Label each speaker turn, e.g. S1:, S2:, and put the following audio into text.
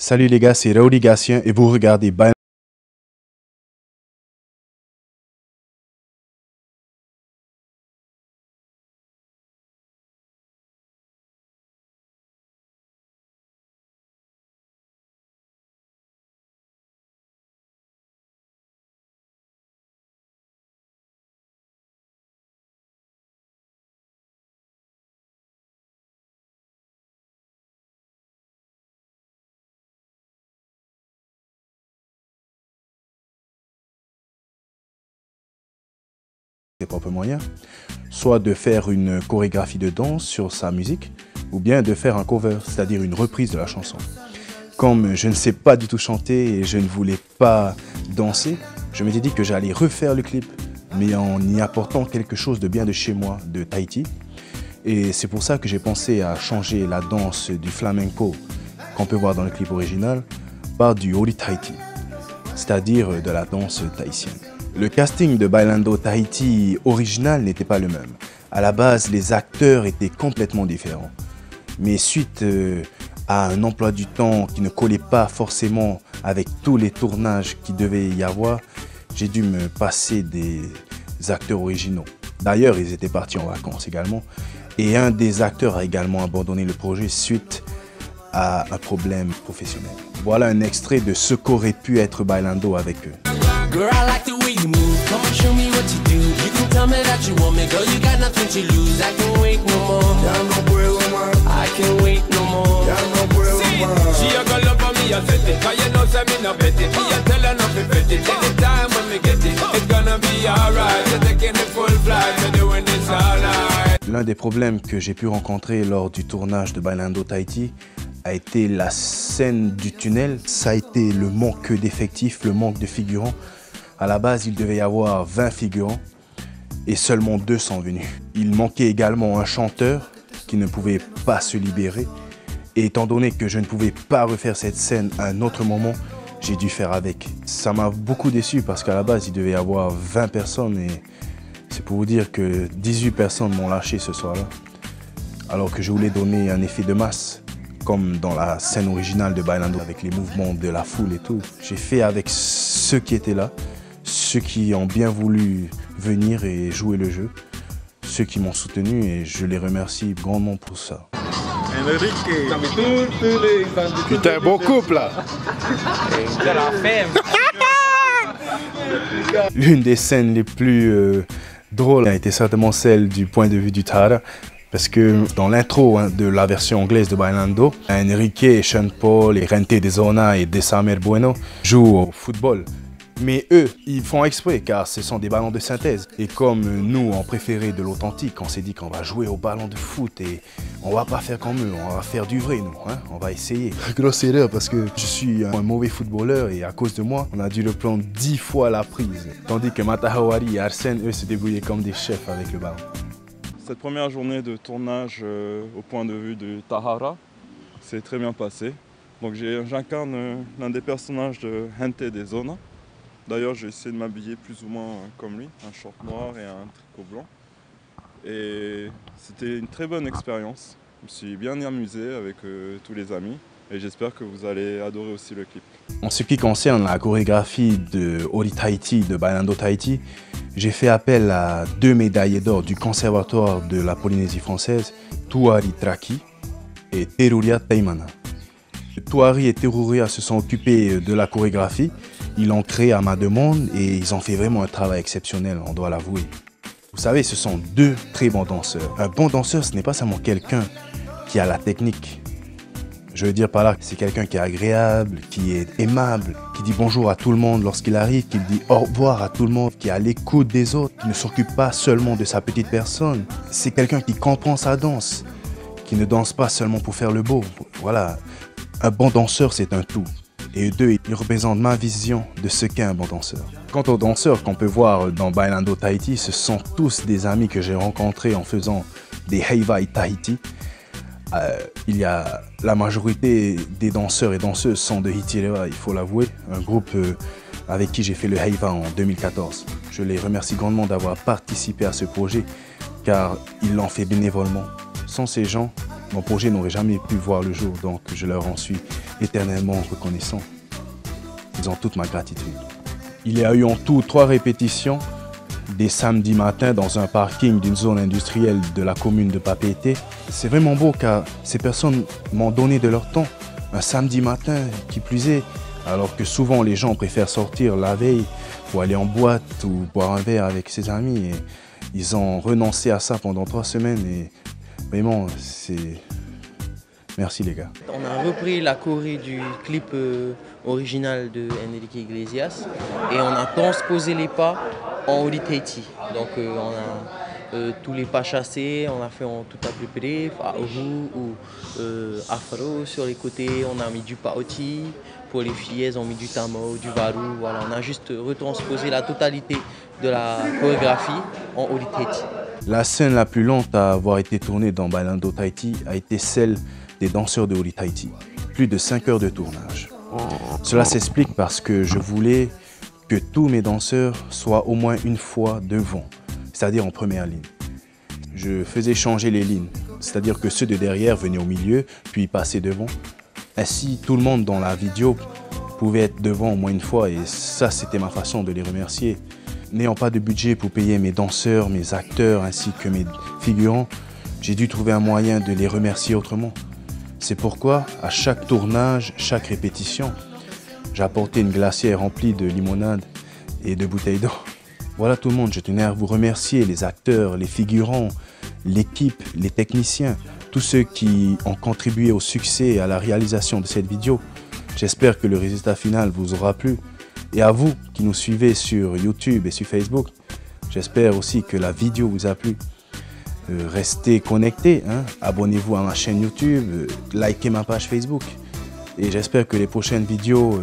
S1: Salut les gars, c'est Raouli Gatien et vous regardez Bailando. Ses propres moyens, soit de faire une chorégraphie de danse sur sa musique, ou bien de faire un cover, c'est-à-dire une reprise de la chanson. Comme je ne sais pas du tout chanter et je ne voulais pas danser, je m'étais dit que j'allais refaire le clip, mais en y apportant quelque chose de bien de chez moi, de Tahiti. Et c'est pour ça que j'ai pensé à changer la danse du flamenco qu'on peut voir dans le clip original par du Ori Tahiti, c'est-à-dire de la danse tahitienne. Le casting de Bailando Tahiti original n'était pas le même. À la base, les acteurs étaient complètement différents. Mais suite à un emploi du temps qui ne collait pas forcément avec tous les tournages qu'il devait y avoir, j'ai dû me passer des acteurs originaux. D'ailleurs, ils étaient partis en vacances également. Et un des acteurs a également abandonné le projet suite à un problème professionnel. Voilà un extrait de ce qu'aurait pu être Bailando avec eux. Girl, I like the way you move. Come on, show me what you do. You can tell me that you want me, girl. You got nothing to lose. I can't wait no more. I can't wait no more. She a gonna love me, I said it. 'Cause you know, say me no bet it. Me a tell her not to bet it. Anytime when me get it, it's gonna be alright. You're taking the full flight, you're doing this all night. L'un des problèmes que j'ai pu rencontrer lors du tournage de Bailando Tahiti a été la scène du tunnel. Ça a été le manque d'effectifs, le manque de figurants. À la base, il devait y avoir 20 figurants et seulement 2 sont venus. Il manquait également un chanteur qui ne pouvait pas se libérer. Et étant donné que je ne pouvais pas refaire cette scène à un autre moment, j'ai dû faire avec. Ça m'a beaucoup déçu parce qu'à la base, il devait y avoir 20 personnes et c'est pour vous dire que 18 personnes m'ont lâché ce soir-là. Alors que je voulais donner un effet de masse, comme dans la scène originale de Bailando avec les mouvements de la foule et tout. J'ai fait avec ceux qui étaient là, ceux qui ont bien voulu venir et jouer le jeu, ceux qui m'ont soutenu et je les remercie grandement pour ça.
S2: Putain, beau couple là.
S1: L'une des scènes les plus drôles a été certainement celle du point de vue du Tahara. Parce que dans l'intro de la version anglaise de Bailando, Enrique, Sean Paul et Rente de Zona et Desamer Bueno jouent au football. Mais eux, ils font exprès car ce sont des ballons de synthèse. Et comme nous, on préférait de l'authentique, on s'est dit qu'on va jouer au ballon de foot et on va pas faire comme eux, on va faire du vrai nous, hein? On va essayer. Grosse erreur parce que je suis un mauvais footballeur et à cause de moi, on a dû le prendre 10 fois la prise. Tandis que Matahawari et Arsène, eux, se débrouillaient comme des chefs avec le ballon.
S3: Cette première journée de tournage au point de vue du Tahara s'est très bien passée. Donc j'incarne l'un des personnages de Rente de Zona. D'ailleurs, j'ai essayé de m'habiller plus ou moins comme lui, un short noir et un tricot blanc. Et c'était une très bonne expérience. Je me suis bien amusé avec tous les amis et j'espère que vous allez adorer aussi le clip.
S1: En ce qui concerne la chorégraphie de Ori Tahiti, de Bailando Tahiti, j'ai fait appel à 2 médaillés d'or du Conservatoire de la Polynésie française, Tuari Traki et Teruria Taimana. Tuari et Teruria se sont occupés de la chorégraphie. Ils l'ont créé à ma demande et ils ont fait vraiment un travail exceptionnel, on doit l'avouer. Vous savez, ce sont 2 très bons danseurs. Un bon danseur, ce n'est pas seulement quelqu'un qui a la technique. Je veux dire par là, c'est quelqu'un qui est agréable, qui est aimable, qui dit bonjour à tout le monde lorsqu'il arrive, qui dit au revoir à tout le monde, qui est à l'écoute des autres, qui ne s'occupe pas seulement de sa petite personne. C'est quelqu'un qui comprend sa danse, qui ne danse pas seulement pour faire le beau. Voilà, un bon danseur, c'est un tout. Et eux 2, ils représentent ma vision de ce qu'est un bon danseur. Quant aux danseurs qu'on peut voir dans Bailando Tahiti, ce sont tous des amis que j'ai rencontrés en faisant des Heiwai Tahiti. Il y a la majorité des danseurs et danseuses sont de Hitirewa, il faut l'avouer, un groupe avec qui j'ai fait le Heiwa en 2014. Je les remercie grandement d'avoir participé à ce projet car ils l'ont fait bénévolement. Sans ces gens, mon projet n'aurait jamais pu voir le jour, donc je leur en suis éternellement reconnaissant. Ils ont toute ma gratitude. Il y a eu en tout 3 répétitions des samedis matins dans un parking d'une zone industrielle de la commune de Papeete. C'est vraiment beau car ces personnes m'ont donné de leur temps, un samedi matin qui plus est, alors que souvent les gens préfèrent sortir la veille pour aller en boîte ou boire un verre avec ses amis. Et ils ont renoncé à ça pendant 3 semaines et vraiment, c'est... Merci les gars.
S4: On a repris la choré du clip original de Enrique Iglesias et on a transposé les pas en Oli Tahiti. Donc on a tous les pas chassés, on a fait en tout à peu près, à Ohu ou Afro sur les côtés, on a mis du Paoti. Pour les filles, on a mis du Tamo, du Varu. Voilà, on a juste retransposé la totalité de la chorégraphie en Oli Tahiti.
S1: La scène la plus lente à avoir été tournée dans Bailando Tahiti a été celle des danseurs de Oli Tahiti. Plus de 5 heures de tournage. Cela s'explique parce que je voulais que tous mes danseurs soient au moins une fois devant, c'est-à-dire en première ligne. Je faisais changer les lignes, c'est-à-dire que ceux de derrière venaient au milieu, puis passaient devant. Ainsi, tout le monde dans la vidéo pouvait être devant au moins une fois et ça, c'était ma façon de les remercier. N'ayant pas de budget pour payer mes danseurs, mes acteurs ainsi que mes figurants, j'ai dû trouver un moyen de les remercier autrement. C'est pourquoi, à chaque tournage, chaque répétition, j'apportais une glacière remplie de limonade et de bouteilles d'eau. Voilà tout le monde, je tenais à vous remercier, les acteurs, les figurants, l'équipe, les techniciens, tous ceux qui ont contribué au succès et à la réalisation de cette vidéo. J'espère que le résultat final vous aura plu. Et à vous qui nous suivez sur YouTube et sur Facebook, j'espère aussi que la vidéo vous a plu. Restez connectés, hein? Abonnez-vous à ma chaîne YouTube, likez ma page Facebook. Et j'espère que les prochaines vidéos